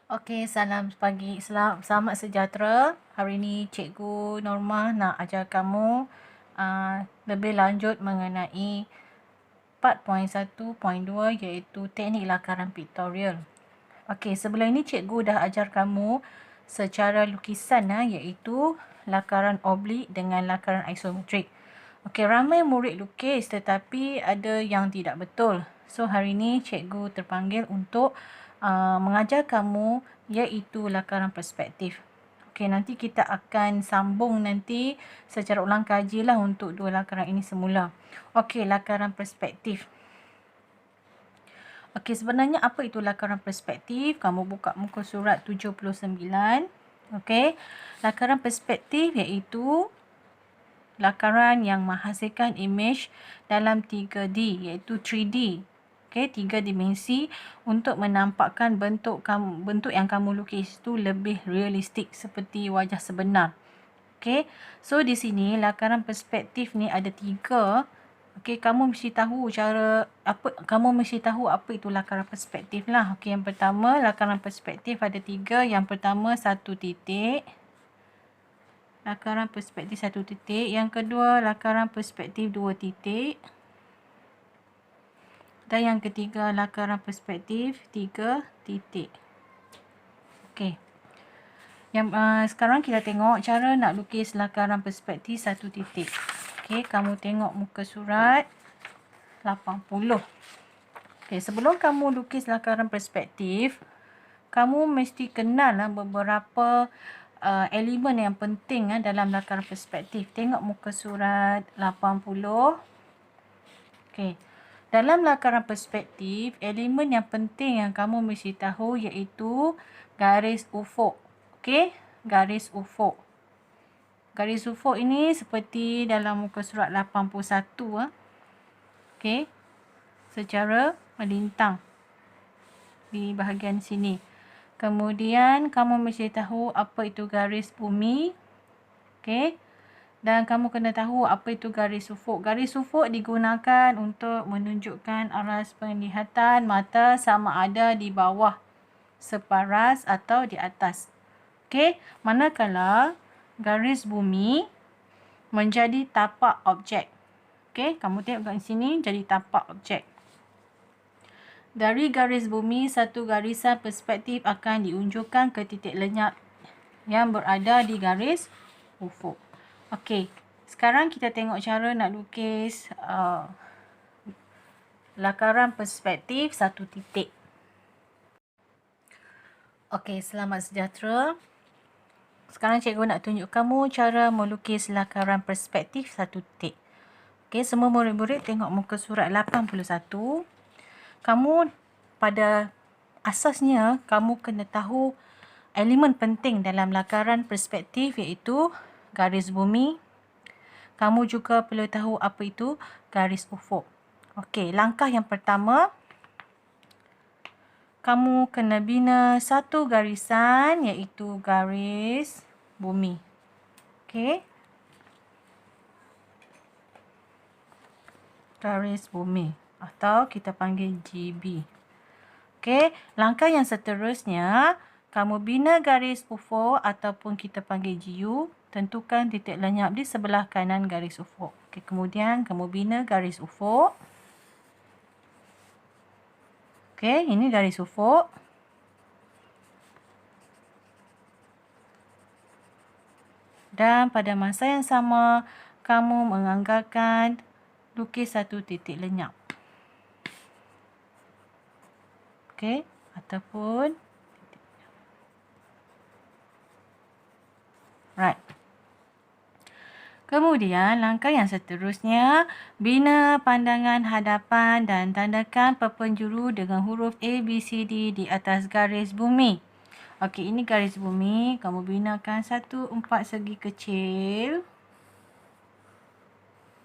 Okey, salam pagi, selamat sejahtera. Hari ini Cikgu Norma nak ajar kamu lebih lanjut mengenai 4.1.2 iaitu teknik lakaran piktorial. Okey, sebelum ini Cikgu dah ajar kamu secara lukisan iaitu lakaran oblik dengan lakaran isometrik. Okey, ramai murid lukis tetapi ada yang tidak betul. So, hari ini Cikgu terpanggil untuk mengajar kamu iaitu lakaran perspektif. Okey, nanti kita akan sambung nanti secara ulang kaji lah untuk dua lakaran ini semula. Okey, lakaran perspektif. Okey, sebenarnya apa itu lakaran perspektif? Kamu buka muka surat 79. Okey, lakaran perspektif iaitu lakaran yang menghasilkan imej dalam 3D iaitu 3D. Okey, 3 dimensi untuk menampakkan bentuk yang kamu lukis itu lebih realistik seperti wajah sebenar. Okey, so di sini lakaran perspektif ni ada 3. Okey, kamu mesti tahu apa itu lakaran perspektif lah. Okey, yang pertama lakaran perspektif ada 3. Yang pertama 1 titik. Lakaran perspektif 1 titik. Yang kedua lakaran perspektif 2 titik. Dan yang ketiga lakaran perspektif 3 titik. Okey. Sekarang kita tengok cara nak lukis lakaran perspektif 1 titik. Okey, kamu tengok muka surat 80. Okey, sebelum kamu lukis lakaran perspektif, kamu mesti kenal beberapa elemen yang penting dalam lakaran perspektif. Tengok muka surat 80. Okey. Dalam lakaran perspektif, elemen yang penting yang kamu mesti tahu iaitu garis ufuk. Okey, garis ufuk. Garis ufuk ini seperti dalam muka surat 81. Okey, secara melintang di bahagian sini. Kemudian kamu mesti tahu apa itu garis bumi. Okey. Dan kamu kena tahu apa itu garis ufuk. Garis ufuk digunakan untuk menunjukkan aras penglihatan mata sama ada di bawah separas atau di atas. Okey, manakala garis bumi menjadi tapak objek. Okey, kamu tengok kat sini jadi tapak objek. Dari garis bumi, satu garisan perspektif akan diunjukkan ke titik lenyap yang berada di garis ufuk. Okey, sekarang kita tengok cara nak lukis lakaran perspektif 1 titik. Okey, selamat sejahtera. Sekarang cikgu nak tunjuk kamu cara melukis lakaran perspektif 1 titik. Okey, semua murid-murid tengok muka surat 81. Kamu pada asasnya kamu kena tahu elemen penting dalam lakaran perspektif iaitu garis bumi. Kamu juga perlu tahu apa itu garis ufuk. Okey, langkah yang pertama, kamu kena bina satu garisan iaitu garis bumi. Okey. Garis bumi atau kita panggil GB. Okey, langkah yang seterusnya, kamu bina garis ufuk ataupun kita panggil GU. Tentukan titik lenyap di sebelah kanan garis ufuk. Okey, kemudian kamu bina garis ufuk. Okey, ini garis ufuk. Dan pada masa yang sama, kamu menganggarkan lukis satu titik lenyap. Okey, ataupun right. Kemudian, langkah yang seterusnya, bina pandangan hadapan dan tandakan perpenjuru dengan huruf A, B, C, D di atas garis bumi. Okey, ini garis bumi. Kamu binakan satu 4 segi kecil.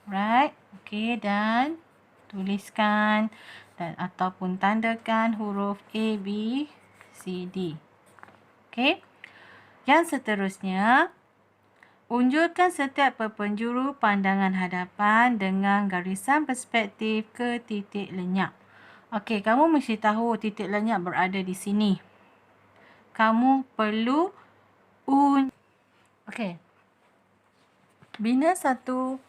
Right. Okey, dan tuliskan dan ataupun tandakan huruf A, B, C, D. Okey. Yang seterusnya, unjurkan setiap perpenjuru pandangan hadapan dengan garisan perspektif ke titik lenyap. Okey, kamu mesti tahu titik lenyap berada di sini. kamu perlu Okey. Bina satu.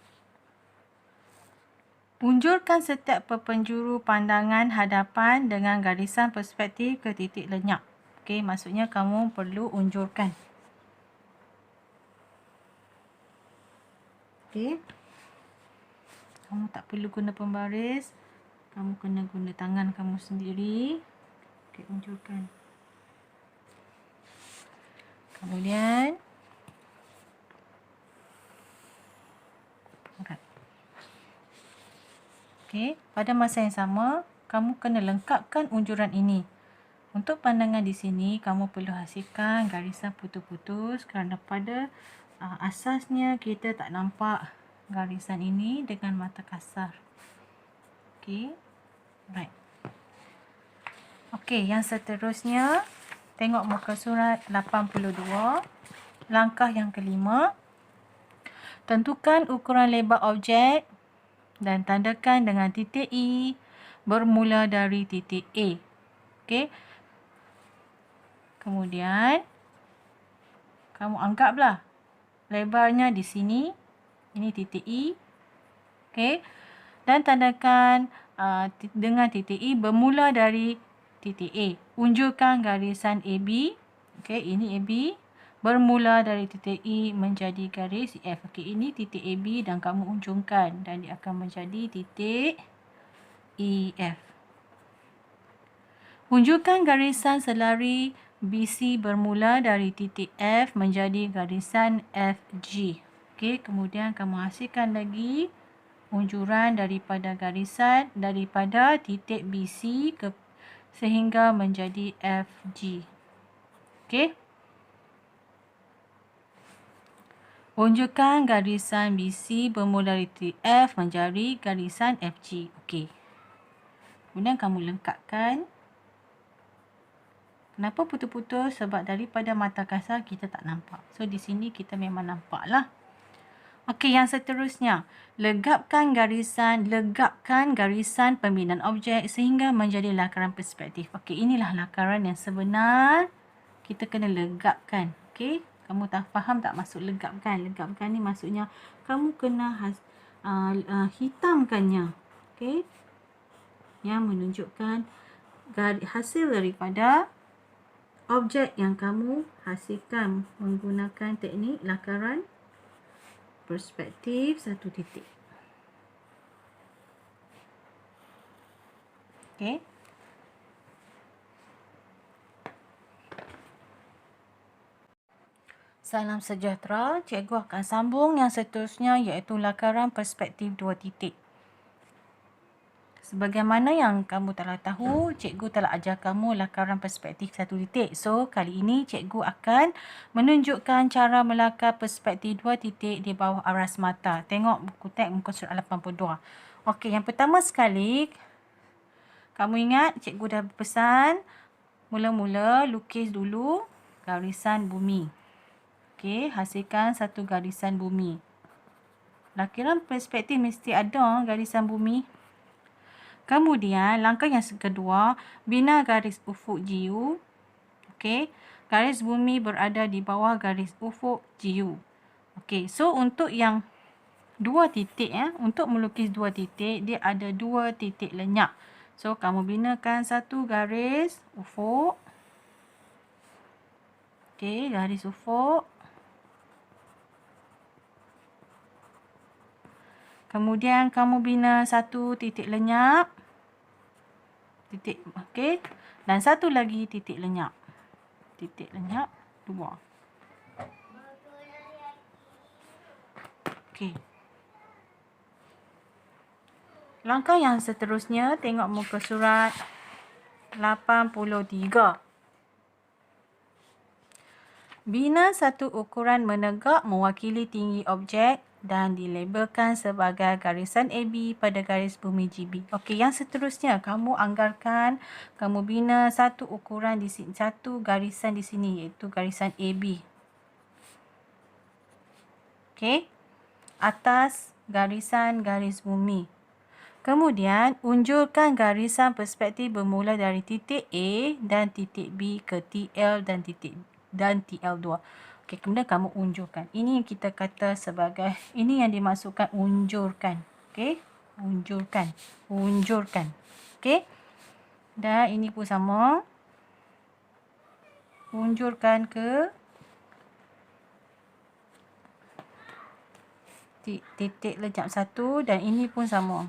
Unjurkan setiap penjuru pandangan hadapan dengan garisan perspektif ke titik lenyap. Okey, maksudnya kamu perlu unjurkan. Okey. Kamu tak perlu guna pembaris. Kamu kena guna tangan kamu sendiri. Okey, unjurkan. Kemudian angkat. Okey, pada masa yang sama, kamu kena lengkapkan unjuran ini. Untuk pandangan di sini, kamu perlu hasilkan garisan putus-putus kerana pada asasnya kita tak nampak garisan ini dengan mata kasar. Okey, right. Okey, yang seterusnya, tengok muka surat 82. Langkah yang kelima, tentukan ukuran lebar objek dan tandakan dengan titik E bermula dari titik A. Okey. Kemudian, kamu anggaplah lebarnya di sini. Ini titik E. Okey. Dan tandakan dengan titik E bermula dari titik A. Unjurkan garisan AB. Okey, ini AB. Bermula dari titik E menjadi garis F. Okey, ini titik AB dan kamu unjurkan. Dan dia akan menjadi titik EF. Unjurkan garisan selari BC bermula dari titik F menjadi garisan FG. Okey, kemudian kamu hasilkan lagi unjuran daripada titik BC sehingga menjadi FG. Okey. Unjurkan garisan BC bermula dari titik F menjadi garisan FG. Okey. Kemudian kamu lengkapkan. Kenapa putus-putus? Sebab daripada mata kasar kita tak nampak. So, di sini kita memang nampak lah. Okey, yang seterusnya. Legapkan garisan pembinaan objek sehingga menjadi lakaran perspektif. Okey, inilah lakaran yang sebenar. Kita kena legapkan. Okey, kamu tak faham tak maksud legapkan? Legapkan ni maksudnya kamu kena hitamkannya. Okey, yang menunjukkan hasil daripada objek yang kamu hasilkan menggunakan teknik lakaran perspektif satu titik. Okey. Salam sejahtera. Cikgu akan sambung yang seterusnya iaitu lakaran perspektif dua titik. Sebagaimana yang kamu telah tahu, cikgu telah ajar kamu lakaran perspektif satu titik. So, kali ini cikgu akan menunjukkan cara melakar perspektif dua titik di bawah aras mata. Tengok buku teks muka surat 82. Okey, yang pertama sekali, kamu ingat cikgu dah berpesan, mula-mula lukis dulu garisan bumi. Okey, hasilkan satu garisan bumi. Lakaran perspektif mesti ada garisan bumi. Kemudian, langkah yang kedua, bina garis ufuk GU. Okey, garis bumi berada di bawah garis ufuk GU. Okey, so untuk yang dua titik, untuk melukis dua titik, dia ada dua titik lenyap. So, kamu binakan satu garis ufuk. Okey, garis ufuk. Kemudian kamu bina satu titik lenyap. Titik, okey. Dan satu lagi titik lenyap. Titik lenyap, dua. Okey. Langkah yang seterusnya, tengok muka surat 83. Bina satu ukuran menegak mewakili tinggi objek dan dilabelkan sebagai garisan AB pada garis bumi GB. Okey, yang seterusnya kamu anggarkan kamu bina satu ukuran di sini, satu garisan di sini iaitu garisan AB. Okey. Atas garisan garis bumi. Kemudian, unjurkan garisan perspektif bermula dari titik A dan titik B ke TL dan TL2. Okey, kemudian kamu unjurkan. Ini yang kita kata sebagai, ini yang dimaksudkan unjurkan. Okey, unjurkan. Unjurkan. Okey. Dan ini pun sama. Unjurkan ke titik lenyap 1 dan ini pun sama.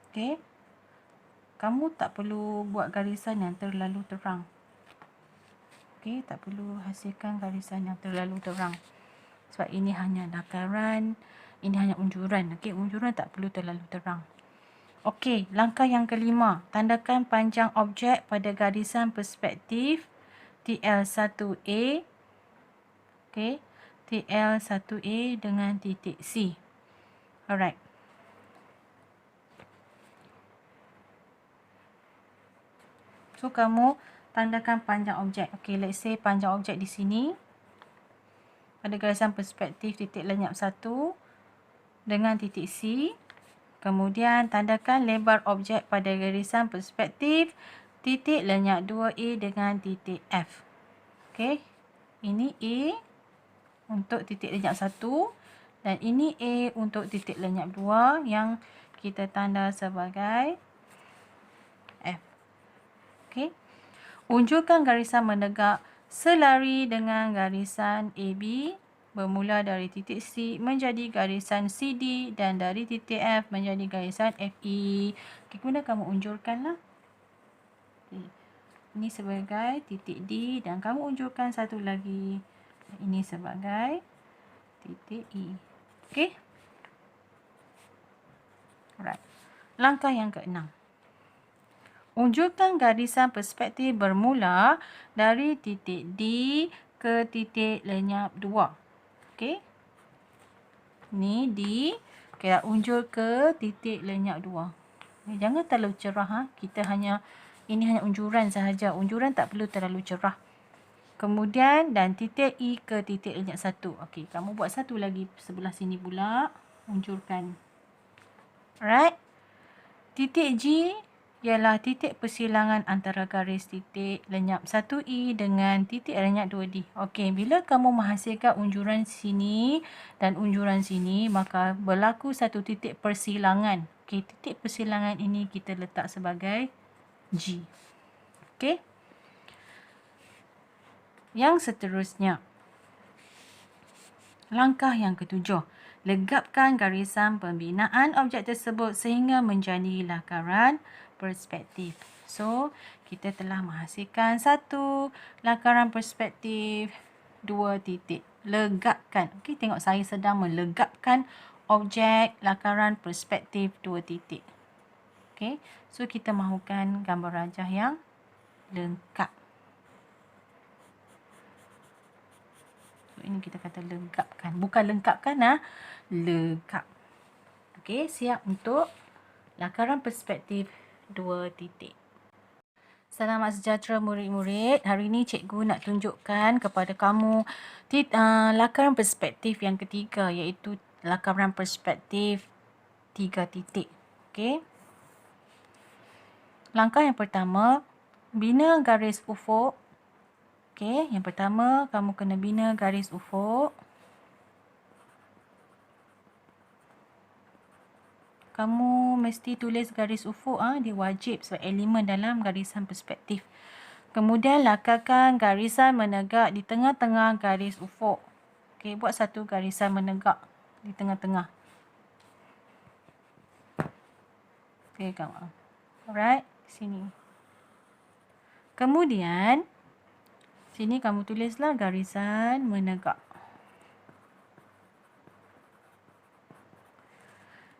Okey. Kamu tak perlu buat garisan yang terlalu terang. Okey, tak perlu hasilkan garisan yang terlalu terang. Sebab ini hanya lakaran, ini hanya unjuran. Okey, unjuran tak perlu terlalu terang. Okey, langkah yang kelima. Tandakan panjang objek pada garisan perspektif TL1A. Okey, TL1A dengan titik C. Alright. So, kamu tandakan panjang objek. Okey, let's say panjang objek di sini. Pada garisan perspektif titik lenyap 1 dengan titik C. Kemudian, tandakan lebar objek pada garisan perspektif titik lenyap 2A dengan titik F. Okey, ini A untuk titik lenyap 1 dan ini A untuk titik lenyap 2 yang kita tanda sebagai F. Okey. Unjurkan garisan menegak selari dengan garisan AB bermula dari titik C menjadi garisan CD dan dari titik F menjadi garisan FE. Okay, kemudian kamu unjurkanlah. Okay. Ini sebagai titik D dan kamu unjurkan satu lagi. Ini sebagai titik E. Okey. Alright. Langkah yang ke-6. Unjurkan garisan perspektif bermula dari titik D ke titik lenyap 2. Okey. Ni D. Kita unjur ke titik lenyap 2. Jangan terlalu cerah. Kita hanya, ini hanya unjuran sahaja. Unjuran tak perlu terlalu cerah. Kemudian dan titik E ke titik lenyap 1. Okey, kamu buat satu lagi sebelah sini pula. Unjurkan. Alright. Titik G ialah titik persilangan antara garis titik lenyap 1E dengan titik lenyap 2D. Okey, bila kamu menghasilkan unjuran sini dan unjuran sini, maka berlaku satu titik persilangan. Okey, titik persilangan ini kita letak sebagai G. Okey. Yang seterusnya. Langkah yang ketujuh. Legapkan garisan pembinaan objek tersebut sehingga menjadi lakaran perspektif. So, kita telah menghasilkan satu lakaran perspektif, dua titik. Legapkan. Okey, tengok saya sedang melegapkan objek lakaran perspektif dua titik. Okey, so kita mahukan gambar rajah yang lengkap. So, ini kita kata legapkan. Bukan lengkapkan, legap. Okey, siap untuk lakaran perspektif dua titik. Selamat sejahtera murid-murid. Hari ini cikgu nak tunjukkan kepada kamu lakaran perspektif yang ketiga, iaitu lakaran perspektif 3 titik. Okey. Langkah yang pertama, bina garis ufuk. Okey, yang pertama kamu kena bina garis ufuk. Kamu mesti tulis garis ufuk, dia wajib sebab elemen dalam garisan perspektif. Kemudian lakarkan garisan menegak di tengah-tengah garis ufuk. Okey, buat satu garisan menegak di tengah-tengah. Okey, kamu. Alright, sini. Kemudian sini kamu tulislah garisan menegak.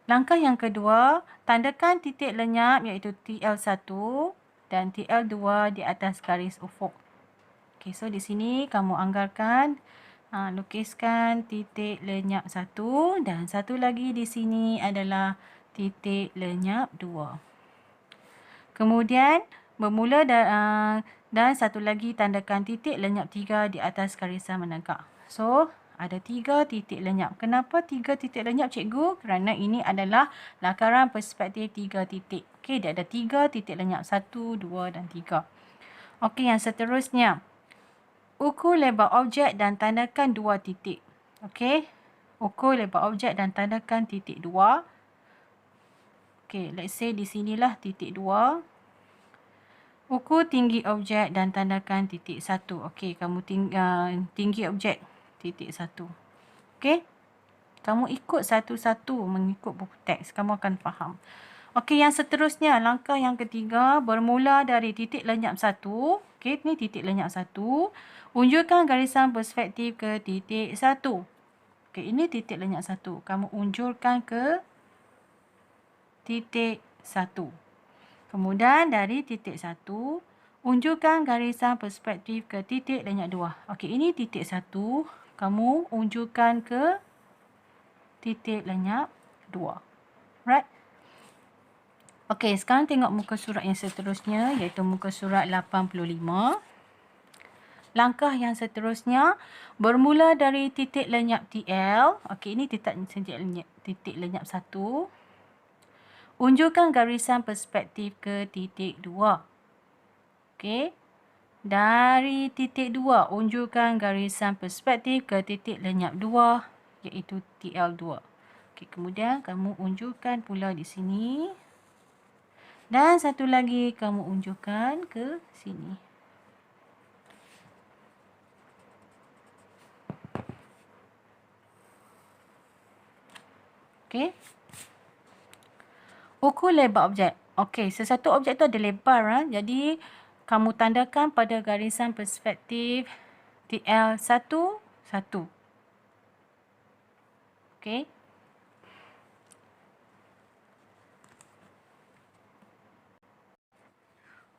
Langkah yang kedua, tandakan titik lenyap iaitu TL1 dan TL2 di atas garis ufuk. Okey, so di sini kamu anggarkan, lukiskan titik lenyap 1 dan satu lagi di sini adalah titik lenyap 2. Kemudian bermula dan satu lagi tandakan titik lenyap 3 di atas garisan menegak. So, ada 3 titik lenyap. Kenapa 3 titik lenyap, cikgu? Kerana ini adalah lakaran perspektif 3 titik. Okey, dia ada 3 titik lenyap. 1, 2 dan 3. Okey, yang seterusnya. Ukur lebar objek dan tandakan 2 titik. Okey. Ukur lebar objek dan tandakan titik 2. Okey, let's say di sinilah titik 2. Ukur tinggi objek dan tandakan titik 1. Okey, kamu tinggi objek titik 1. Okey. Kamu ikut satu-satu mengikut buku teks. Kamu akan faham. Okey, yang seterusnya. Langkah yang ketiga. Bermula dari titik lenyap 1. Okey, ni titik lenyap 1. Unjurkan garisan perspektif ke titik 1. Okey, ini titik lenyap 1. Kamu unjurkan ke titik 1. Kemudian dari titik 1, unjurkan garisan perspektif ke titik lenyap 2. Okey, ini titik 1. Kamu unjurkan ke titik lenyap 2. Right? Okey, sekarang tengok muka surat yang seterusnya, iaitu muka surat 85. Langkah yang seterusnya, bermula dari titik lenyap TL. Okey, ini titik lenyap 1. Unjurkan garisan perspektif ke titik 2. Okey. Dari titik 2, unjurkan garisan perspektif ke titik lenyap 2, iaitu TL2. Okey, kemudian kamu unjurkan pula di sini. Dan satu lagi kamu unjurkan ke sini. Okey. Ukur lebar objek. Okey, sesuatu objek tu ada lebar. Jadi, kamu tandakan pada garisan perspektif TL1, 1. Okey.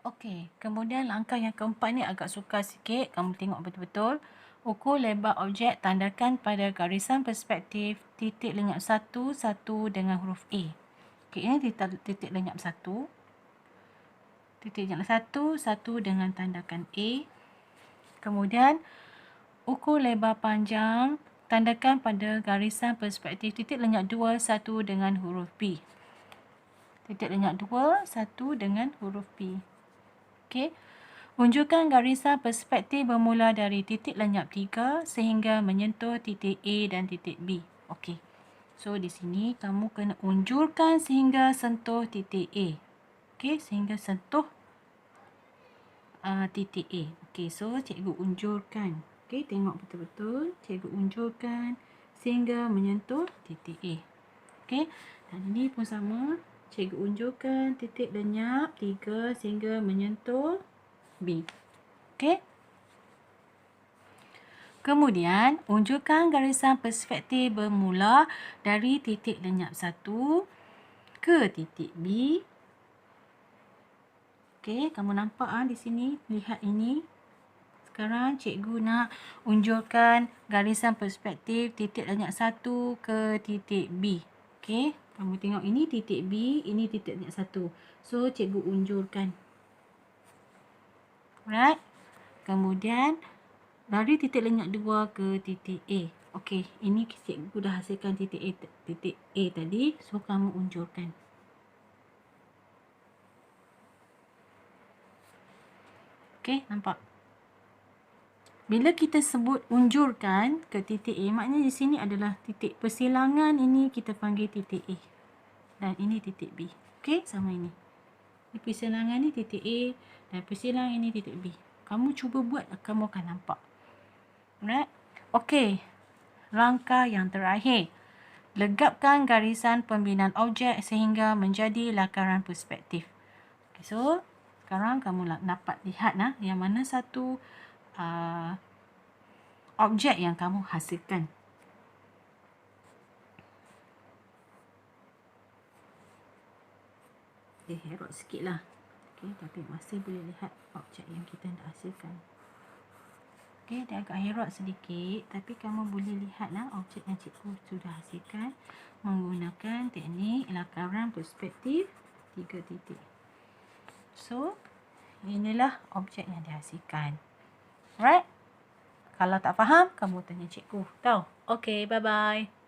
Okey, kemudian langkah yang keempat ni agak sukar sikit. Kamu tengok betul-betul. Ukur lebar objek, tandakan pada garisan perspektif titik lenyap 1, 1 dengan huruf A. Okey, ini titik lenyap 1. Titik lenyap 1, 1 dengan tandakan A. Kemudian, ukur lebar panjang, tandakan pada garisan perspektif titik lenyap 2, 1 dengan huruf B. Titik lenyap 2, 1 dengan huruf B. Okey. Unjurkan garisan perspektif bermula dari titik lenyap 3 sehingga menyentuh titik A dan titik B. Okey. So, di sini kamu kena unjurkan sehingga sentuh titik A. Okey, sehingga sentuh titik A. Okey, so cikgu unjurkan. Okey, tengok betul-betul. Cikgu unjurkan sehingga menyentuh titik A. Okey, dan ini pun sama. Cikgu unjurkan titik lenyap 3 sehingga menyentuh B. Okey. Kemudian, unjurkan garisan perspektif bermula dari titik lenyap 1 ke titik B. Okey, kamu nampak di sini, lihat ini. Sekarang cikgu nak unjurkan garisan perspektif titik lenyap 1 ke titik B. Okey, kamu tengok ini titik B, ini titik lenyap 1. So, cikgu unjurkan. Alright. Kemudian, dari titik lenyap 2 ke titik A. Okey, ini cikgu dah hasilkan titik A tadi. So, kamu unjurkan. Okey, nampak? Bila kita sebut unjurkan ke titik A, maknanya di sini adalah titik persilangan ini kita panggil titik A. Dan ini titik B. Okey, sama ini. Persilangan ni titik A dan persilangan ini titik B. Kamu cuba buat, kamu akan nampak. Alright. Okey. Langkah yang terakhir. Legapkan garisan pembinaan objek sehingga menjadi lakaran perspektif. Okay, so, sekarang kamu dapat lihat yang mana satu objek yang kamu hasilkan. Herot sikit lah. Okay, tapi masih boleh lihat objek yang kita nak hasilkan. Okey, dia agak herot sedikit, tapi kamu boleh lihatlah objek yang cikgu sudah hasilkan menggunakan teknik lakaran perspektif 3 titik. So, inilah objek yang dihasilkan. Alright? Kalau tak faham, kamu tanya cikgu. Tahu? Okay, bye-bye.